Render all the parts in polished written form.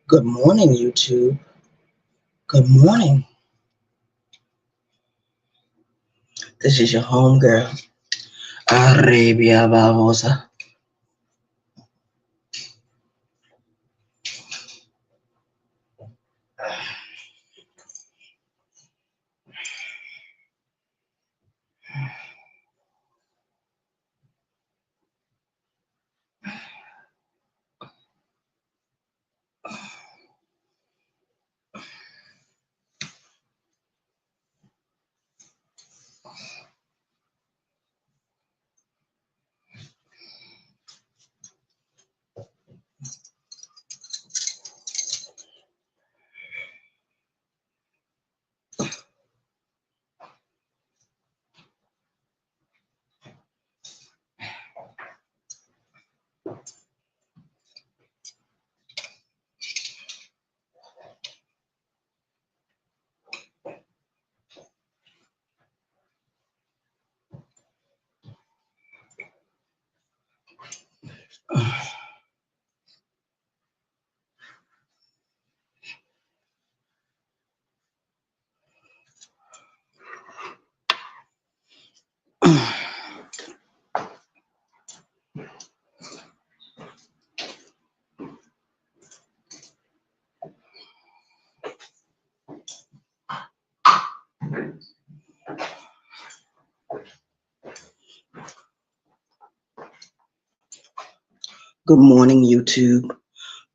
Good morning, YouTube. Good morning. This is your homegirl, Arabia Barboza. Good morning, YouTube.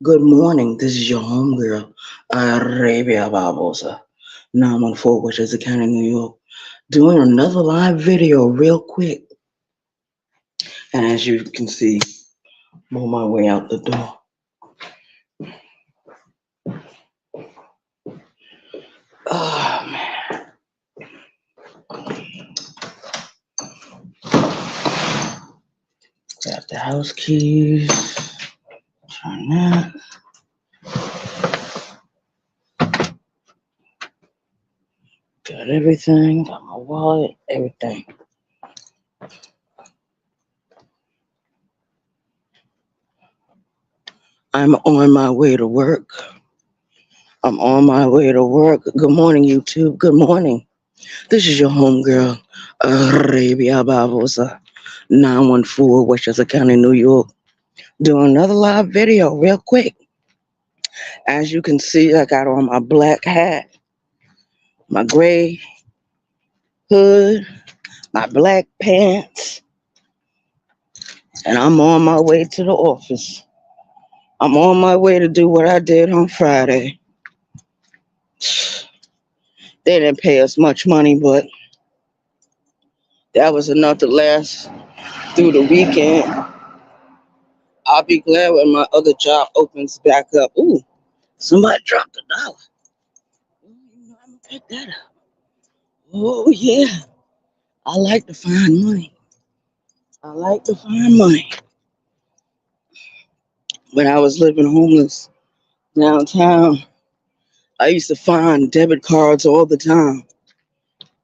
Good morning. This is your homegirl, Arabia Barboza. 914 Westchester County, New York. Doing another live video real quick. And as you can see, I'm on my way out the door. Oh, man. Got the house keys. Turn that. Got everything. Got my wallet. Everything. I'm on my way to work. I'm on my way to work. Good morning, YouTube. Good morning. This is your homegirl, Arabia Barboza, 914 Westchester County, New York. Doing another live video real quick. As you can see, I got on my black hat, my gray hood, my black pants, and I'm on my way to the office. I'm on my way to do what I did on Friday. They didn't pay us much money, but that was enough to last through the weekend. I'll be glad when my other job opens back up. Ooh, somebody dropped $1. I'm gonna pick that up. Oh yeah, I like to find money. I like to find money. When I was living homeless downtown, I used to find debit cards all the time.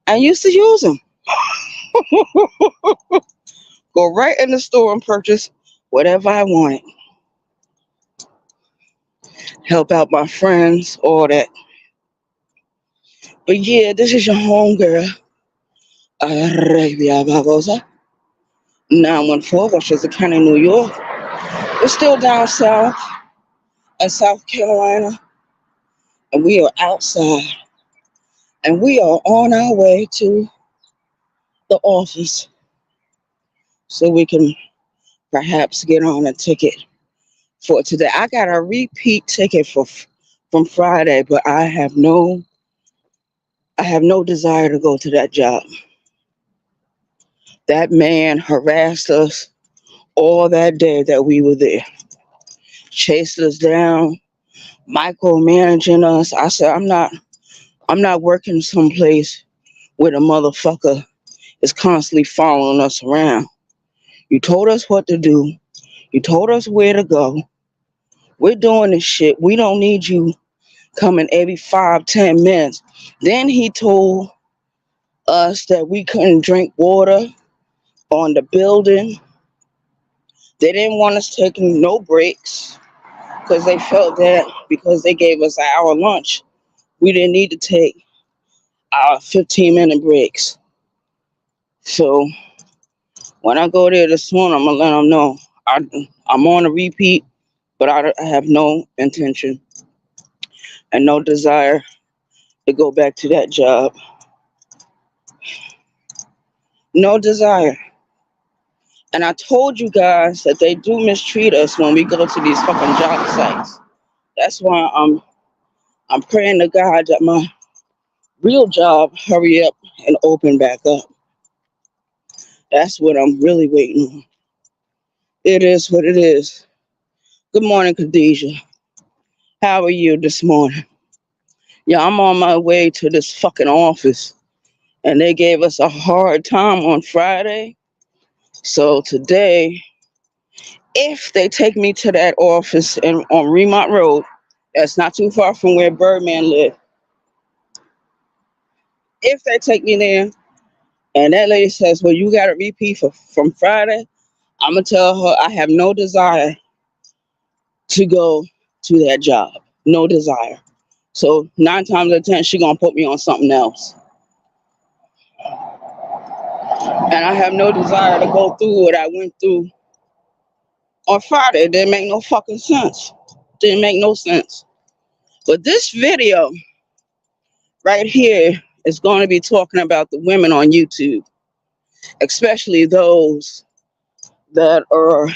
I used to use them. Go right in the store and purchase whatever I wanted. Help out my friends, all that. But yeah, this is your homegirl, Arabia Barboza, 914 Westchester County, New York. We're still down south in South Carolina, and we are outside, and we are on our way to the office so we can perhaps get on a ticket for today. I got a repeat ticket from Friday, but I have no desire to go to that job. That man harassed us all that day that we were there, chased us down, micromanaging us. I said, I'm not working someplace where the motherfucker is constantly following us around. You told us what to do. You told us where to go. We're doing this shit. We don't need you coming every 5, 10 minutes. Then he told us that we couldn't drink water on the building. They didn't want us taking no breaks because they felt that because they gave us an hour lunch, we didn't need to take our 15-minute breaks. So when I go there this morning, I'm gonna let them know I'm on a repeat, but I have no intention and no desire to go back to that job. No desire. And I told you guys that they do mistreat us when we go to these fucking job sites. That's why I'm praying to God that my real job hurry up and open back up. That's what I'm really waiting on. It is what it is. Good morning, Khadijah. How are you this morning? Yeah, I'm on my way to this fucking office, and they gave us a hard time on Friday. So today, if they take me to that office on Remont Road, that's not too far from where Birdman lived. If they take me there, and that lady says, "Well, you got to repeat from Friday," I'm gonna tell her I have no desire to go to that job. No desire. So 9 times out of 10, she gonna put me on something else. And I have no desire to go through what I went through on Friday. It didn't make no fucking sense. Didn't make no sense. But this video right here is going to be talking about the women on YouTube, especially those that are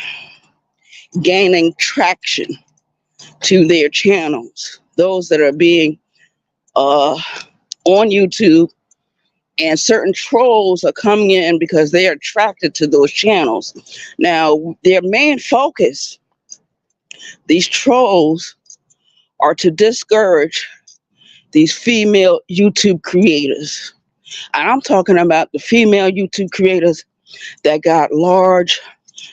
gaining traction to their channels, those that are being on YouTube, and certain trolls are coming in because they are attracted to those channels. Now, their main focus, these trolls, are to discourage these female YouTube creators. And I'm talking about the female YouTube creators that got large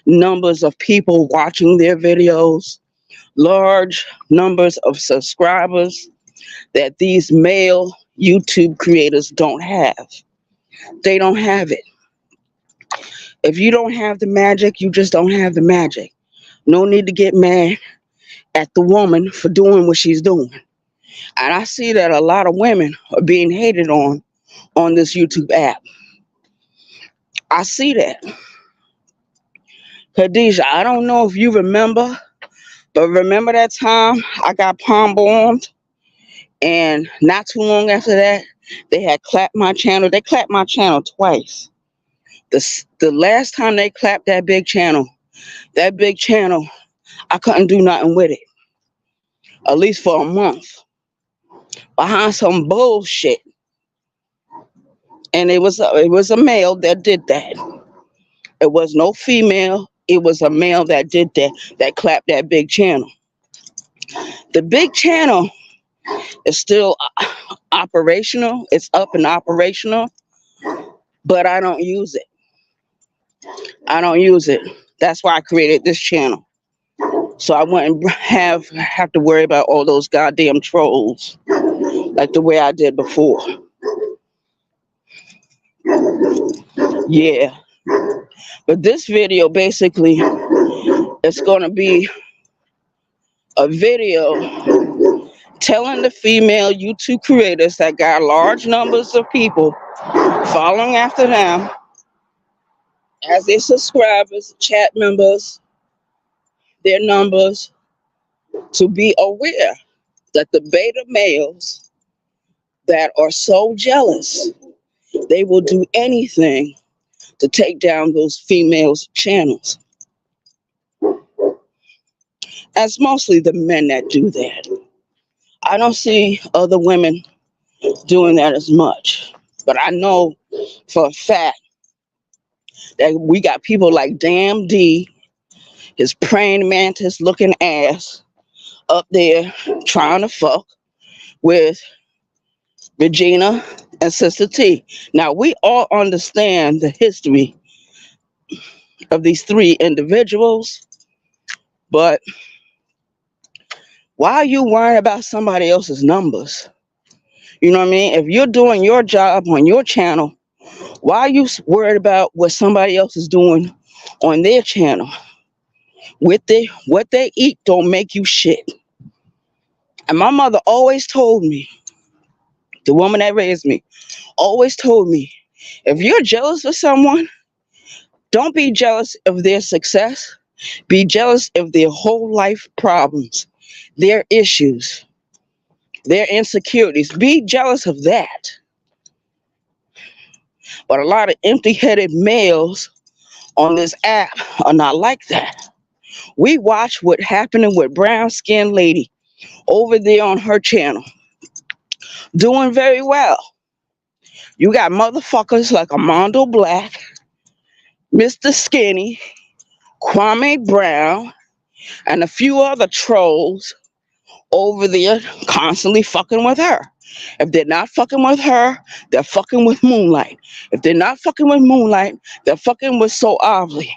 numbers of people watching their videos, large numbers of subscribers that these male YouTube creators don't have. They don't have it. If you don't have the magic, you just don't have the magic. No need to get mad at the woman for doing what she's doing. And I see that a lot of women are being hated on this YouTube app. I see that. Khadijah, I don't know if you remember, but remember that time I got palm bombed, and not too long after that, they had clapped my channel. They clapped my channel twice. The last time they clapped that big channel, I couldn't do nothing with it, at least for a month, behind some bullshit. And it was a male that did that. It was no female. It was a male that did that clapped that big channel. The big channel is still operational. It's up and operational, but I don't use it. I don't use it. That's why I created this channel. So I wouldn't have to worry about all those goddamn trolls like the way I did before. Yeah. But this video basically is going to be a video telling the female YouTube creators that got large numbers of people following after them as their subscribers, chat members, their numbers, to be aware that the beta males that are so jealous, they will do anything to take down those females' channels. That's mostly the men that do that. I don't see other women doing that as much. But I know for a fact that we got people like Damn D, his praying mantis looking ass, up there trying to fuck with Regina and Sister T. Now, we all understand the history of these three individuals, but why are you worrying about somebody else's numbers? You know what I mean? If you're doing your job on your channel, why are you worried about what somebody else is doing on their channel? What they eat don't make you shit. And my mother always told me, the woman that raised me, always told me, if you're jealous of someone, don't be jealous of their success. Be jealous of their whole life problems, their issues, their insecurities. Be jealous of that. But a lot of empty headed males on this app are not like that. We watch what happening with brown skinned lady over there on her channel, doing very well. You got motherfuckers like Armando Black, Mr. Skinny, Kwame Brown, and a few other trolls over there constantly fucking with her. If they're not fucking with her, they're fucking with Moonlight. If they're not fucking with Moonlight, they're fucking with So Obviously.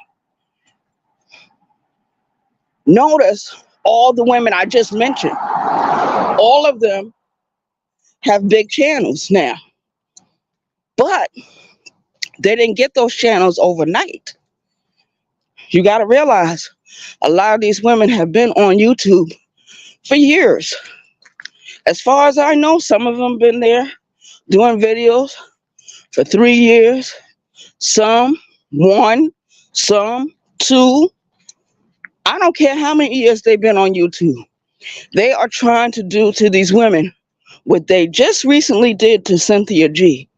Notice all the women I just mentioned, all of them have big channels now. But they didn't get those channels overnight. You got to realize a lot of these women have been on YouTube for years. As far as I know, some of them been there doing videos for 3 years, some 1, some 2. I don't care how many years they've been on YouTube. They are trying to do to these women what they just recently did to Cynthia G.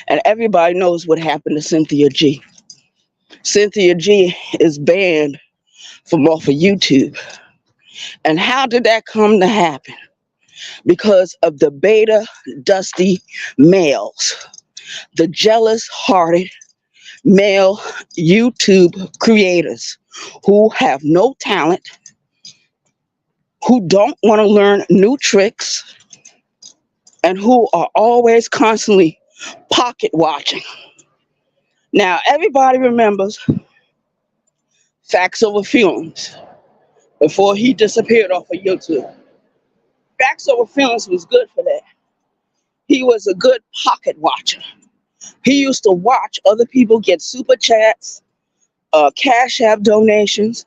And everybody knows what happened to Cynthia G. Cynthia G is banned from off of YouTube. And how did that come to happen? Because of the beta dusty males, the jealous hearted male YouTube creators who have no talent, who don't want to learn new tricks, and who are always constantly pocket watching. Now, everybody remembers Facts Over Feelings before he disappeared off of YouTube. Facts Over Feelings was good for that. He was a good pocket watcher. He used to watch other people get super chats, cash app donations,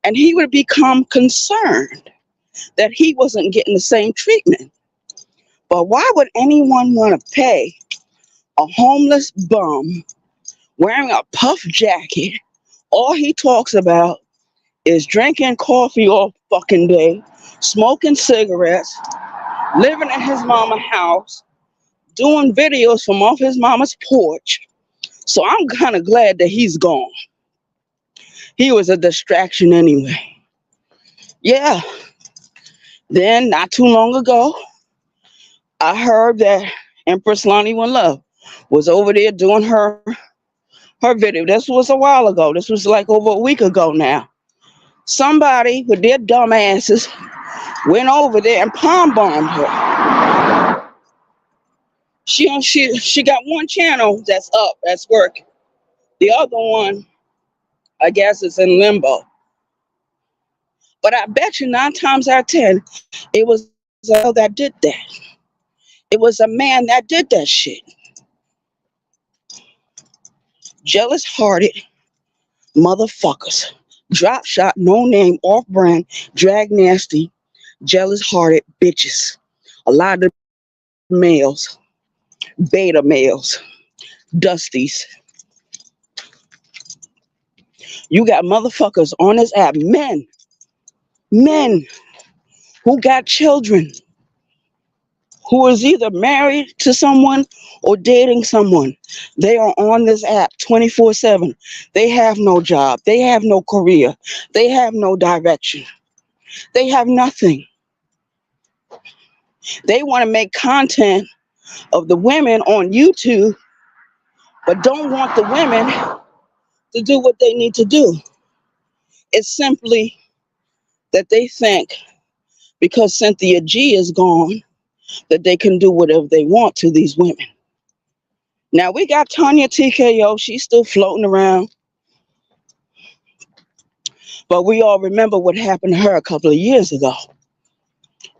and he would become concerned that he wasn't getting the same treatment. But why would anyone want to pay a homeless bum wearing a puff jacket? All he talks about is drinking coffee all fucking day, smoking cigarettes, living in his mama's house, doing videos from off his mama's porch. So I'm kind of glad that he's gone. He was a distraction anyway. Yeah. Then, not too long ago, I heard that Empress Lonnie One Love was over there doing her video. This was a while ago. This was like over a week ago now. Somebody with their dumb asses went over there and palm bombed her. She got one channel that's up, that's working. The other one, I guess, is in limbo. But I bet you 9 times out of 10, it was a girl that did that. It was a man that did that shit. Jealous-hearted motherfuckers. Drop shot, no name, off brand, drag nasty, jealous-hearted bitches. A lot of males, beta males, dusties. You got motherfuckers on this app, men who got children, who is either married to someone or dating someone. They are on this app 24/7. They have no job. They have no career. They have no direction. They have nothing. They want to make content of the women on YouTube, but don't want the women to do what they need to do. It's simply that they think because Cynthia G is gone, that they can do whatever they want to these women. Now we got Tanya TKO, she's still floating around. But we all remember what happened to her a couple of years ago.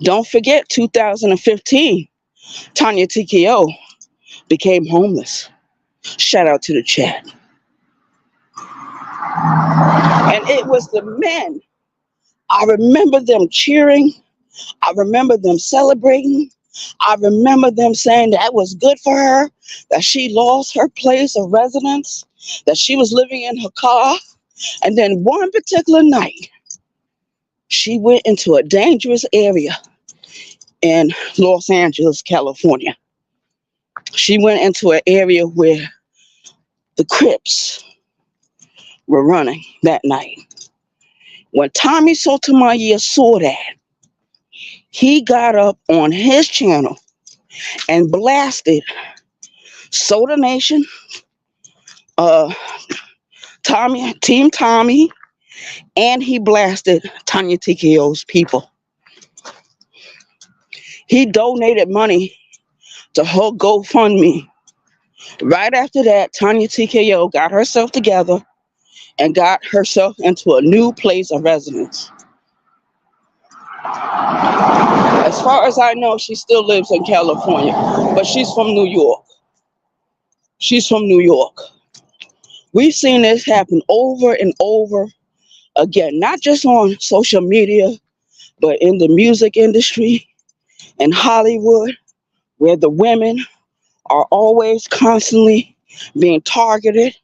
Don't forget 2015, Tanya TKO became homeless. Shout out to the chat. And it was the men. I remember them cheering. I remember them celebrating. I remember them saying that was good for her, that she lost her place of residence, that she was living in her car. And then one particular night, she went into a dangerous area in Los Angeles, California. She went into an area where the Crips were running that night. When Tommy Sotomayor saw that, he got up on his channel and blasted Soda Nation, uh, Team Tommy, and he blasted Tanya TKO's people. He donated money to her GoFundMe. Right after that, Tanya TKO got herself together and got herself into a new place of residence. As far as I know, she still lives in California, but she's from New York. She's from New York. We've seen this happen over and over again, not just on social media, but in the music industry, in Hollywood, where the women are always constantly being targeted,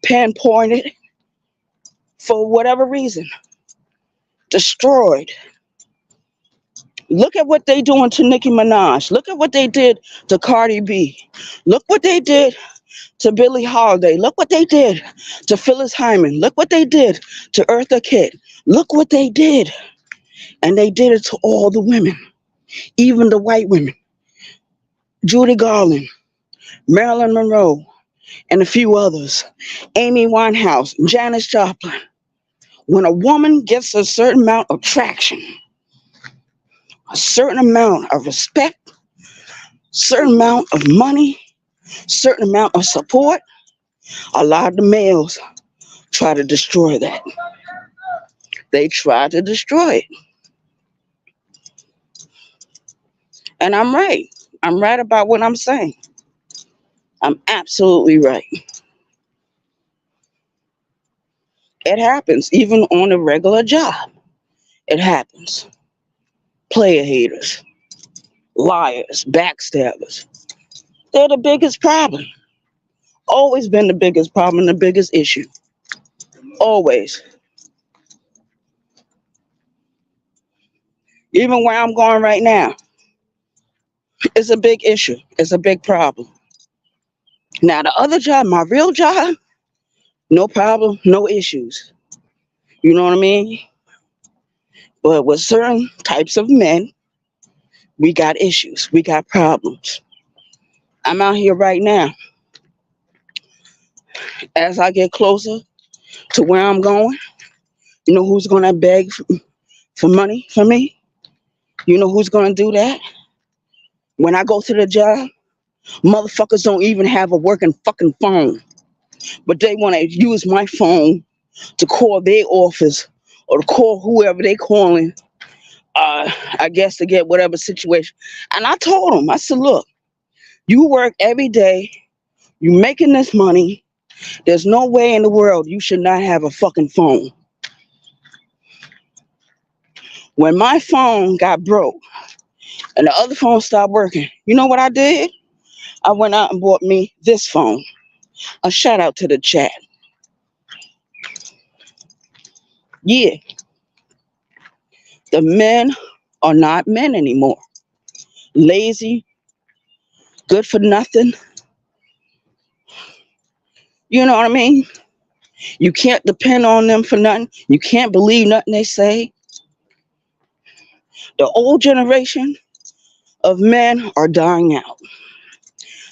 pinpointed, for whatever reason, destroyed. Look at what they doing to Nicki Minaj. Look at what they did to Cardi B. Look what they did to Billie Holiday. Look what they did to Phyllis Hyman. Look what they did to Eartha Kitt. Look what they did. And they did it to all the women, even the white women. Judy Garland, Marilyn Monroe, and a few others. Amy Winehouse, Janis Joplin. When a woman gets a certain amount of traction, a certain amount of respect, certain amount of money, certain amount of support, a lot of the males try to destroy that. They try to destroy it. And I'm right. I'm right about what I'm saying. I'm absolutely right. It happens even on a regular job. It happens. Player haters, liars, backstabbers. They're the biggest problem. Always been the biggest problem, the biggest issue. Always. Even where I'm going right now, it's a big issue. It's a big problem. Now, the other job, my real job, no problem, no issues. You know what I mean? But with certain types of men, we got issues. We got problems. I'm out here right now. As I get closer to where I'm going, you know who's going to beg for money for me? You know who's going to do that? When I go to the job, motherfuckers don't even have a working fucking phone. But they want to use my phone to call their office or to call whoever they calling, I guess to get whatever situation. And I told them, I said, look, you work every day, you making this money, there's no way in the world you should not have a fucking phone. When my phone got broke and the other phone stopped working, you know what I did? I went out and bought me this phone. A shout out to the chat. Yeah, the men are not men anymore. Lazy, good for nothing. You know what I mean? You can't depend on them for nothing. You can't believe nothing they say. The old generation of men are dying out.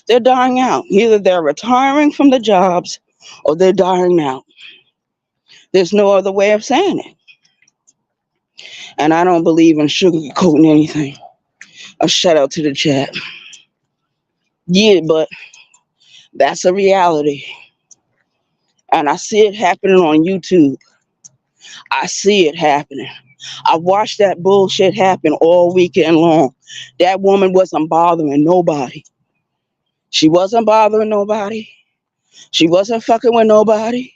They're dying out. Either they're retiring from the jobs or they're dying out. There's no other way of saying it. And I don't believe in sugarcoating anything. A shout out to the chat. Yeah, but that's a reality. And I see it happening on YouTube. I see it happening. I watched that bullshit happen all weekend long. That woman wasn't bothering nobody. She wasn't bothering nobody. She wasn't fucking with nobody.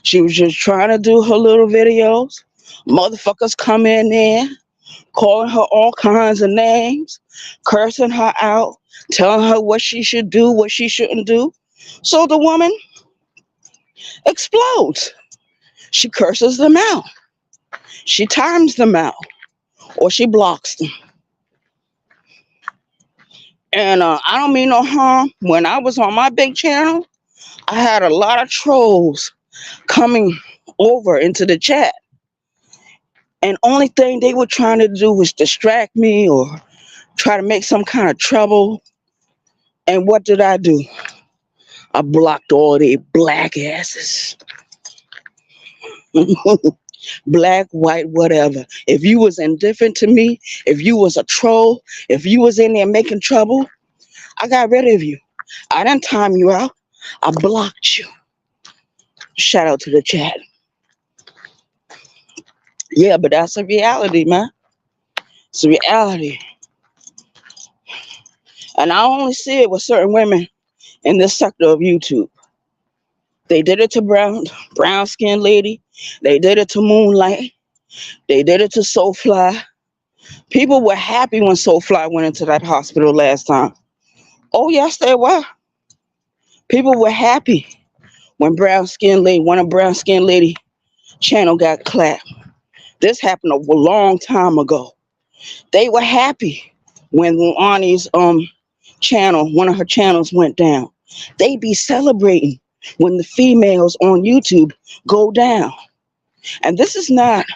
She was just trying to do her little videos. Motherfuckers come in there, calling her all kinds of names, cursing her out, telling her what she should do, what she shouldn't do. So the woman explodes. She curses them out. She times them out, or she blocks them. And I don't mean no harm. When I was on my big channel, I had a lot of trolls coming over into the chat. And only thing they were trying to do was distract me or try to make some kind of trouble. And what did I do? I blocked all their black asses. Black, white, whatever. If you was indifferent to me, if you was a troll, if you was in there making trouble, I got rid of you. I didn't time you out. I blocked you. Shout out to the chat. Yeah, but that's a reality, man. It's a reality. And I only see it with certain women in this sector of YouTube. They did it to brown skinned lady. They did it to Moonlight. They did it to Soulfly. People were happy when Soulfly went into that hospital last time. Oh yes, they were. People were happy when one of brown skinned lady channel got clapped. This happened a long time ago. They were happy when Arnie's channel, one of her channels went down. They be celebrating when the females on YouTube go down. And this is not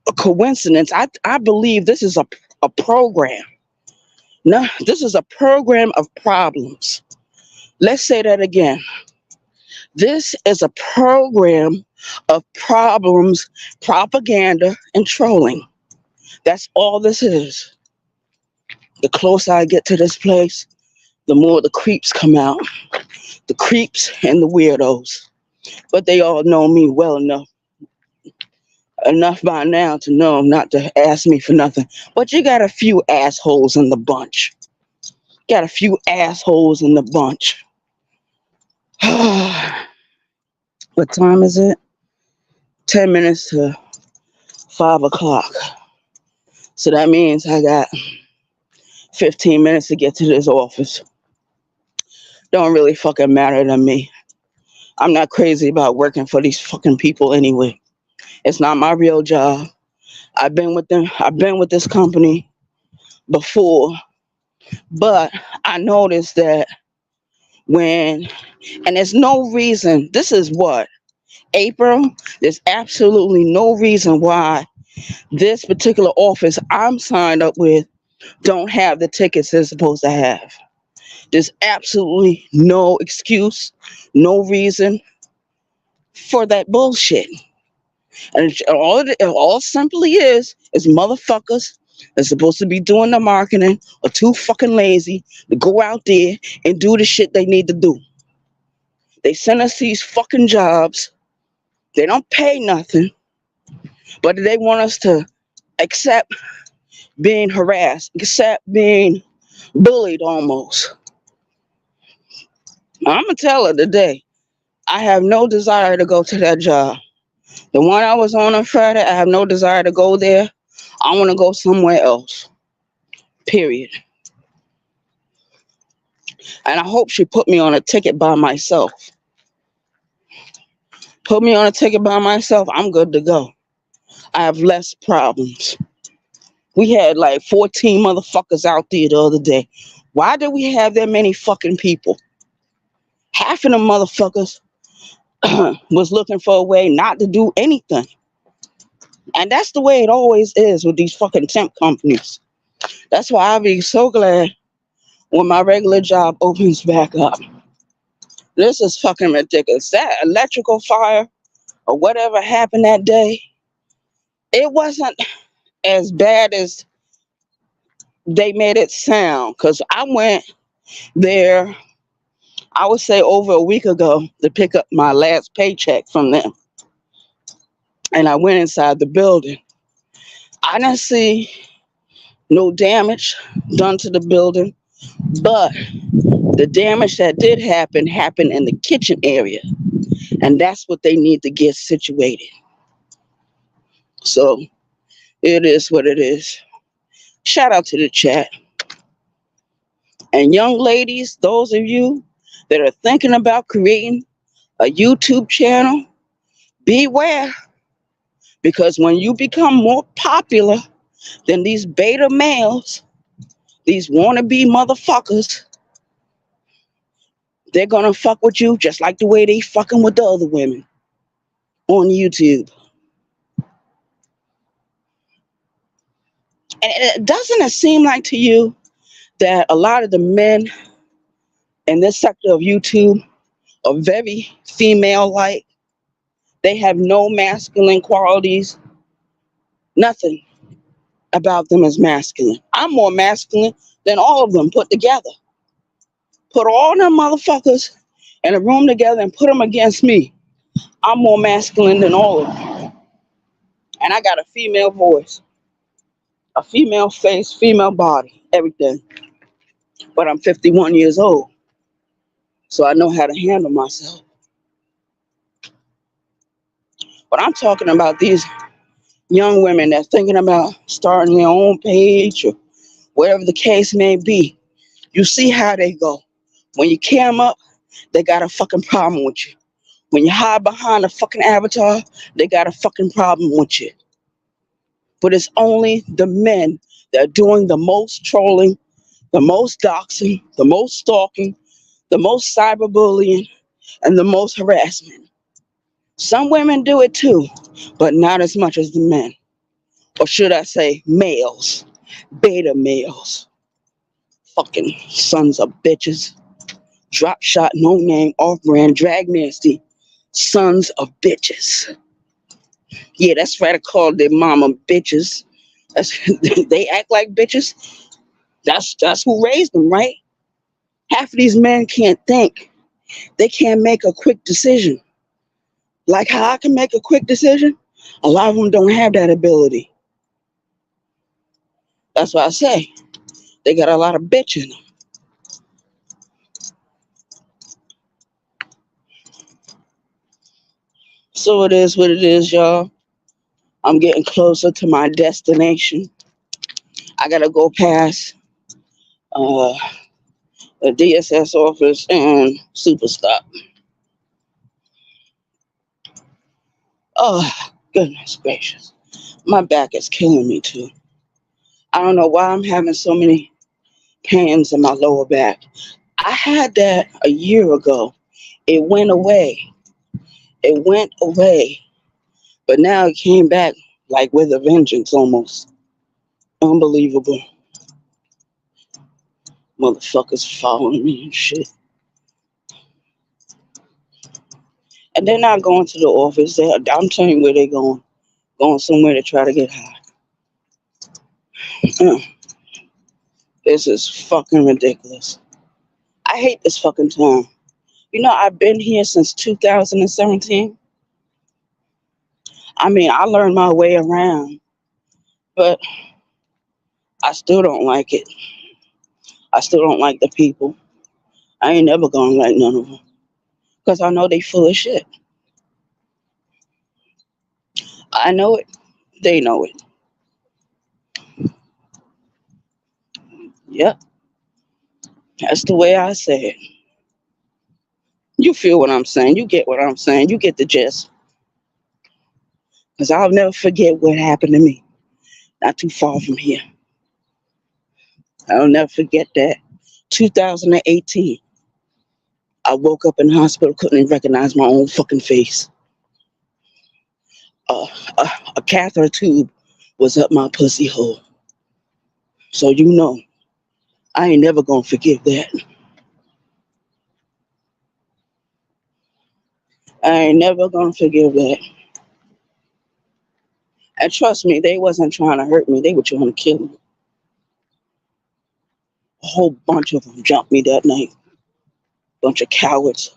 a coincidence. I believe this is a program. No, this is a program of problems. Let's say that again. This is a program of problems, propaganda, and trolling. That's all this is. The closer I get to this place, the more the creeps come out. The creeps and the weirdos. But they all know me well enough by now to know not to ask me for nothing. But you got a few assholes in the bunch. Got a few assholes in the bunch. What time is it? 10 minutes to 5 o'clock. So that means I got 15 minutes to get to this office. Don't really fucking matter to me. I'm not crazy about working for these fucking people anyway. It's not my real job. I've been with them. I've been with this company before. But I noticed that and there's no reason, this is what, April? There's absolutely no reason why this particular office I'm signed up with don't have the tickets they're supposed to have. There's absolutely no excuse, no reason for that bullshit. And all simply is motherfuckers that's supposed to be doing the marketing are too fucking lazy to go out there and do the shit they need to do. They send us these fucking jobs. They don't pay nothing, but they want us to accept being harassed, accept being bullied almost. I'm going to tell her today, I have no desire to go to that job. The one I was on Friday, I have no desire to go there. I want to go somewhere else. Period. And I hope she put me on a ticket by myself. Put me on a ticket by myself, I'm good to go. I have less problems. We had like 14 motherfuckers out there the other day. Why did we have that many fucking people? Half of them motherfuckers was looking for a way not to do anything. And that's the way it always is with these fucking temp companies. That's why I'll be so glad when my regular job opens back up. This is fucking ridiculous. That electrical fire or whatever happened that day, it wasn't as bad as they made it sound. Because I went there, I would say over a week ago to pick up my last paycheck from them. And I went inside the building. I didn't see no damage done to the building, but the damage that did happen happened in the kitchen area. And that's what they need to get situated. So it is what it is. Shout out to the chat. And young ladies, those of you that are thinking about creating a YouTube channel, beware. Because when you become more popular than these beta males, these wannabe motherfuckers, they're gonna fuck with you just like the way they fucking with the other women on YouTube. And doesn't it seem like to you that a lot of the men in this sector of YouTube are very female like? They have no masculine qualities, nothing about them is masculine. I'm more masculine than all of them put together. Put all them motherfuckers in a room together and put them against me. I'm more masculine than all of them. And I got a female voice, a female face, female body, everything. But I'm 51 years old, so I know how to handle myself. But I'm talking about these young women that's thinking about starting their own page or whatever the case may be. You see how they go. When you cam up, they got a fucking problem with you. When you hide behind a fucking avatar, they got a fucking problem with you. But it's only the men that are doing the most trolling, the most doxing, the most stalking, the most cyberbullying, and the most harassment. Some women do it too, but not as much as the men. Or should I say males, beta males. Fucking sons of bitches. Drop shot, no name, off brand, drag nasty. Sons of bitches. Yeah, that's right. I call their mama bitches. That's, they act like bitches. That's who raised them, right? Half of these men can't think. They can't make a quick decision. Like how I can make a quick decision, a lot of them don't have that ability. That's why I say they got a lot of bitch in them. So it is what it is, y'all. I'm getting closer to my destination. I gotta go past uh, the DSS office and Superstop. Oh, goodness gracious. My back is killing me too. I don't know why I'm having so many pains in my lower back. I had that a year ago. It went away. It went away. But now it came back like with a vengeance almost. Unbelievable. Motherfuckers following me and shit. And they're not going to the office. I'm telling you where they're going. Going somewhere to try to get high. This is fucking ridiculous. I hate this fucking town. You know, I've been here since 2017. I mean, I learned my way around, but I still don't like it. I still don't like the people. I ain't never gonna like none of them. Because I know they full of shit. I know it. They know it. Yep. That's the way I say it. You feel what I'm saying. You get what I'm saying. You get the gist. Because I'll never forget what happened to me. Not too far from here. I'll never forget that. 2018. I woke up in the hospital, couldn't even recognize my own fucking face. Uh, a catheter tube was up my pussy hole. So you know, I ain't never gonna forgive that. I ain't never gonna forgive that. And trust me, they wasn't trying to hurt me. They were trying to kill me. A whole bunch of them jumped me that night. Bunch of cowards.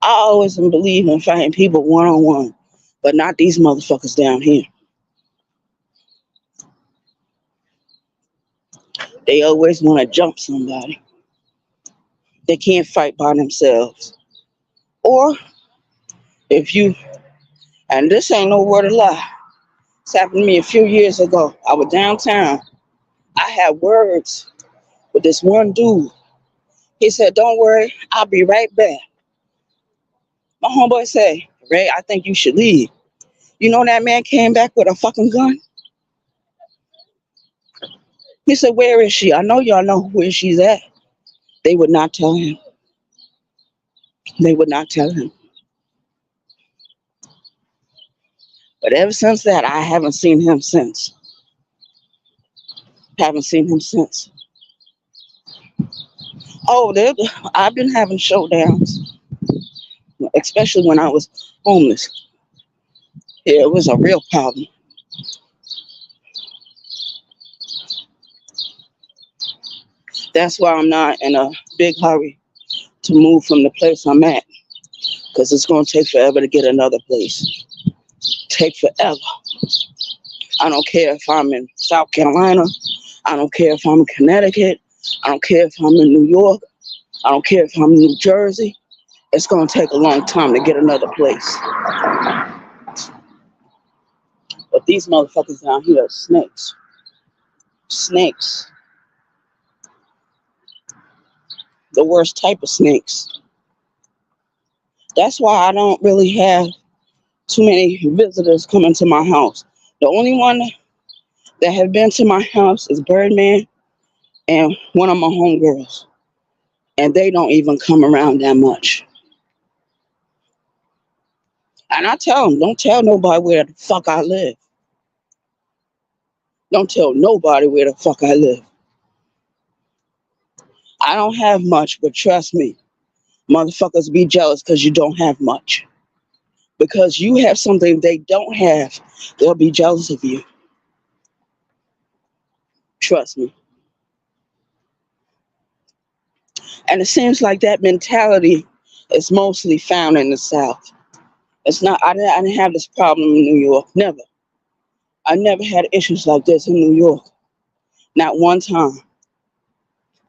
I always believe in fighting people one on one, but not these motherfuckers down here. They always want to jump somebody. They can't fight by themselves. Or if you, and this ain't no word of lie. This happened to me a few years ago. I was downtown. I had words with this one dude. He said, "Don't worry, I'll be right back." My homeboy said, "Ray, I think you should leave." You know that man came back with a fucking gun? He said, "Where is she? I know y'all know where she's at." They would not tell him. They would not tell him. But ever since that, I haven't seen him since. Haven't seen him since. Oh, I've been having showdowns, especially when I was homeless. Yeah, it was a real problem. That's why I'm not in a big hurry to move from the place I'm at, because it's going to take forever to get another place. Take forever. I don't care if I'm in South Carolina. I don't care if I'm in Connecticut. I don't care if I'm in New York. I don't care if I'm in New Jersey. It's going to take a long time to get another place. But these motherfuckers down here are snakes. Snakes. The worst type of snakes. That's why I don't really have too many visitors coming to my house. The only one that have been to my house is Birdman and one of my homegirls. And they don't even come around that much. And I tell them, don't tell nobody where the fuck I live. Don't tell nobody where the fuck I live. I don't have much, but trust me, motherfuckers be jealous because you don't have much. Because you have something they don't have, they'll be jealous of you. Trust me. And it seems like that mentality is mostly found in the South. It's not. I didn't have this problem in New York. Never. I never had issues like this in New York. Not one time.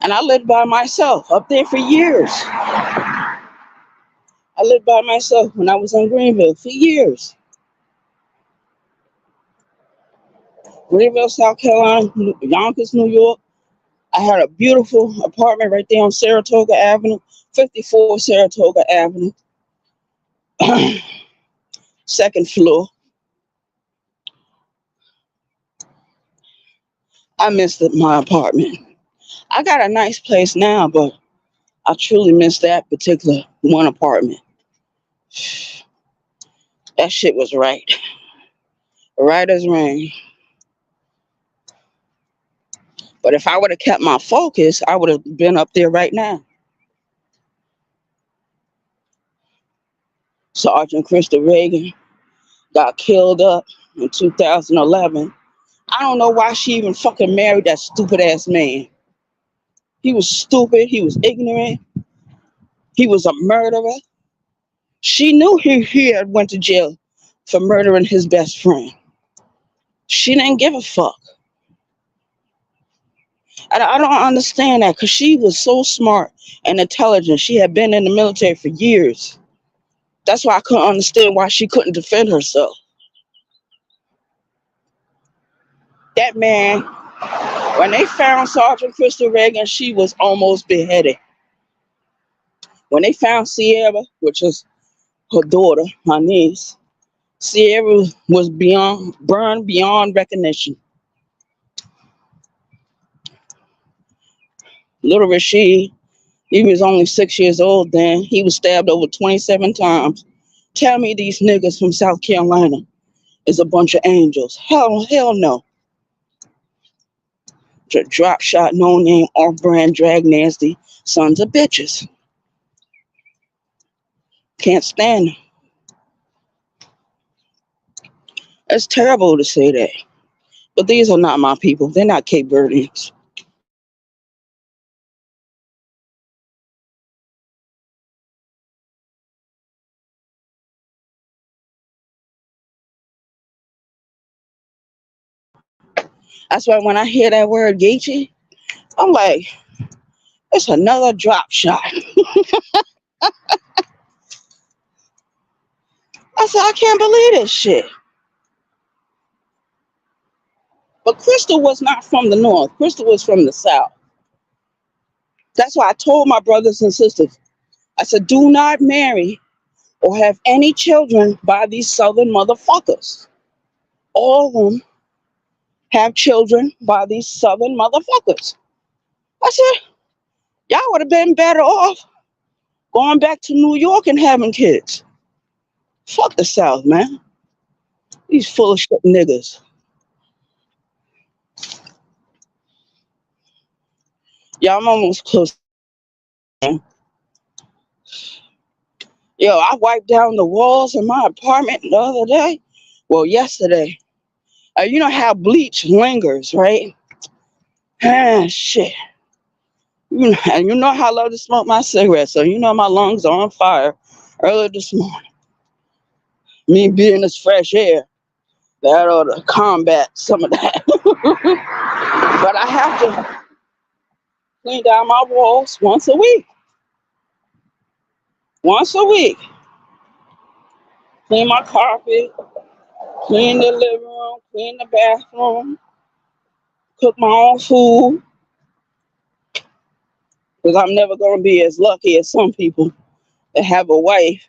And I lived by myself up there for years. I lived by myself when I was in Greenville for years. Greenville, South Carolina, Yonkers, New York. I had a beautiful apartment right there on Saratoga Avenue, 54 Saratoga Avenue, second floor. I missed my apartment. I got a nice place now, but I truly miss that particular one apartment. That shit was right. Right as rain. But if I would have kept my focus, I would have been up there right now. Sergeant Krista Reagan got killed up in 2011. I don't know why she even fucking married that stupid ass man. He was stupid. He was ignorant. He was a murderer. She knew he had went to jail for murdering his best friend. She didn't give a fuck. And I don't understand that because she was so smart and intelligent. She had been in the military for years. That's why I couldn't understand why she couldn't defend herself. That man, when they found Sergeant Crystal Reagan, she was almost beheaded. When they found Sierra, which is her daughter, my niece, Sierra was burned beyond recognition. Little Rashid, he was only 6 years old then. He was stabbed over 27 times. Tell me these niggas from South Carolina is a bunch of angels. Hell no. Drop shot, no name, off brand, drag nasty sons of bitches. Can't stand them. It's terrible to say that. But these are not my people. They're not Cape Verdeans. That's why when I hear that word Geechee, I'm like, It's another drop shot. I said, I can't believe this shit. But Crystal was not from the north. Crystal was from the south. That's why I told my brothers and sisters, I said, do not marry or have any children by these southern motherfuckers. All of them have children by these southern motherfuckers. I said, y'all would have been better off going back to New York and having kids. Fuck the South, man. These full of shit niggas. Yeah, I'm almost close. Yo, I wiped down the walls in my apartment the other day. Well, yesterday. You know how bleach lingers, right? Ah, shit. And you know how I love to smoke my cigarettes, so you know my lungs are on fire earlier this morning. Me being this fresh air, that ought to combat some of that. But I have to clean down my walls once a week. Once a week. Clean my carpet, clean the living room, clean the bathroom, cook my own food. Because I'm never going to be as lucky as some people that have a wife,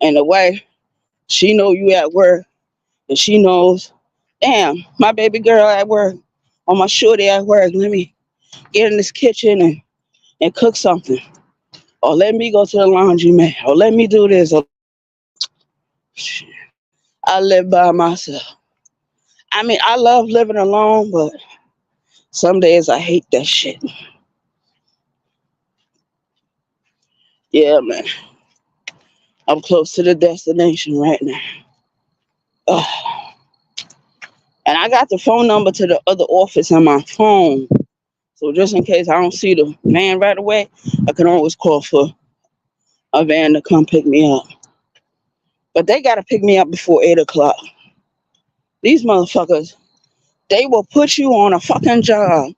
and the wife, she know you at work, and she knows, damn, my baby girl at work, or my shorty at work, let me get in this kitchen and cook something. Or let me go to the laundromat, or let me do this. Or, I live by myself. I mean, I love living alone, but some days I hate that shit. Yeah, man. I'm close to the destination right now. Ugh. And I got the phone number to the other office on my phone. So just in case I don't see the van right away, I can always call for a van to come pick me up. But they got to pick me up before 8 o'clock. These motherfuckers, they will put you on a fucking job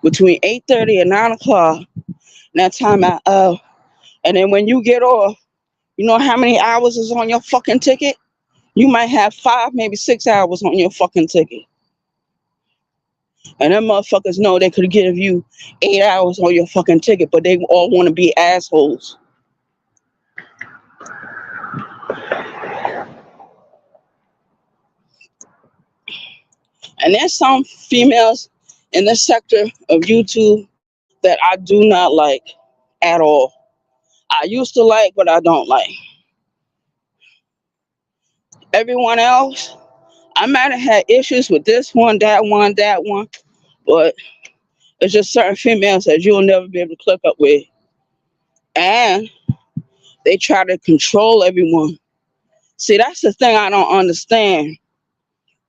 between 8:30 and 9 o'clock. And that time out. And then when you get off, you know how many hours is on your fucking ticket? You might have 5, maybe 6 hours on your fucking ticket. And them motherfuckers know they could give you 8 hours on your fucking ticket, but they all want to be assholes. And there's some females in this sector of YouTube that I do not like at all. I used to like, but I don't like. Everyone else, I might have had issues with this one, that one, but it's just certain females that you'll never be able to click up with. And they try to control everyone. See, that's the thing I don't understand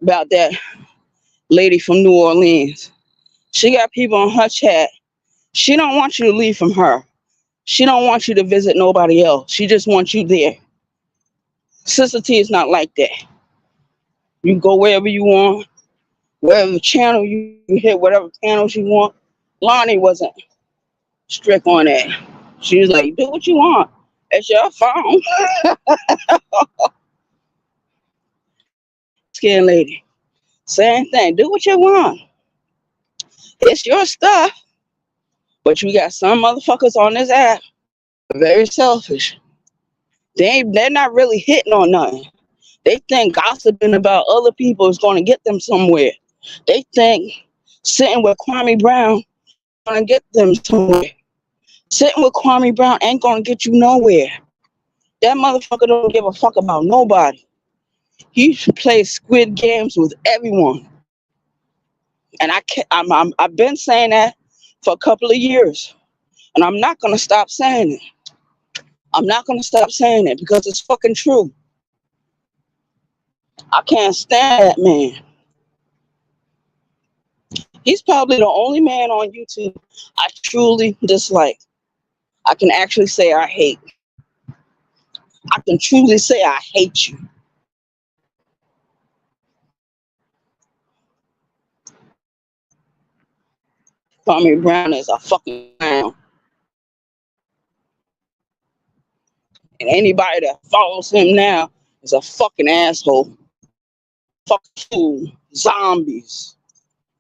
about that lady from New Orleans. She got people on her chat. She don't want you to leave from her. She don't want you to visit nobody else. She just wants you there. Sister T is not like that. You can go wherever you want, wherever channel you hit, whatever channels you want. Lonnie wasn't strict on that. She was like, do what you want. It's your phone. Skin lady. Same thing. Do what you want. It's your stuff. But you got some motherfuckers on this app very selfish. They're not really hitting on nothing. They think gossiping about other people is going to get them somewhere. They think sitting with Kwame Brown is going to get them somewhere. Sitting with Kwame Brown ain't going to get you nowhere. That motherfucker don't give a fuck about nobody. He plays squid games with everyone. And I've been saying that for a couple of years. And I'm not going to stop saying it. I'm not going to stop saying it because it's fucking true. I can't stand that man. He's probably the only man on YouTube I truly dislike. I can actually say I hate. I can truly say I hate you. Kwame Brown is a fucking clown. And anybody that follows him now is a fucking asshole. Fucking fool. Zombies.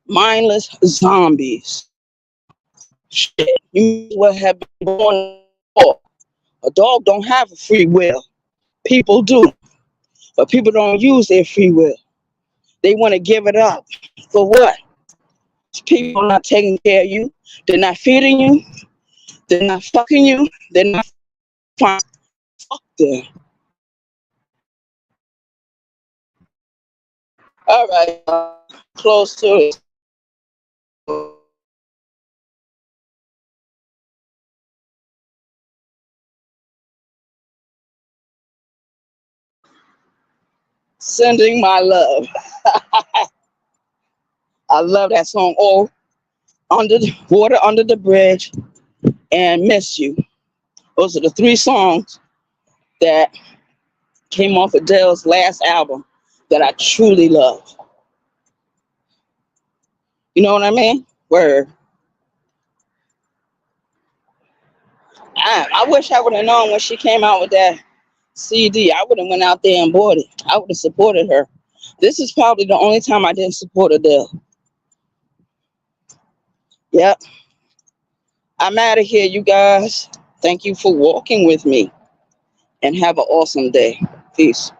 Mindless zombies. Shit. You might have been born a dog. A dog don't have a free will. People do. But people don't use their free will. They want to give it up. For what? People not taking care of you. They're not feeding you. They're not fucking you. They're not fine. Fuck them. All right. Close to it. Sending my love. I love that song. Oh, under the water, under the bridge, and miss you. Those are the three songs that came off Adele's last album that I truly love. You know what I mean? Word. I wish I would have known when she came out with that CD. I would have went out there and bought it. I would have supported her. This is probably the only time I didn't support Adele. Yep. I'm out of here, you guys. Thank you for walking with me and have an awesome day. Peace.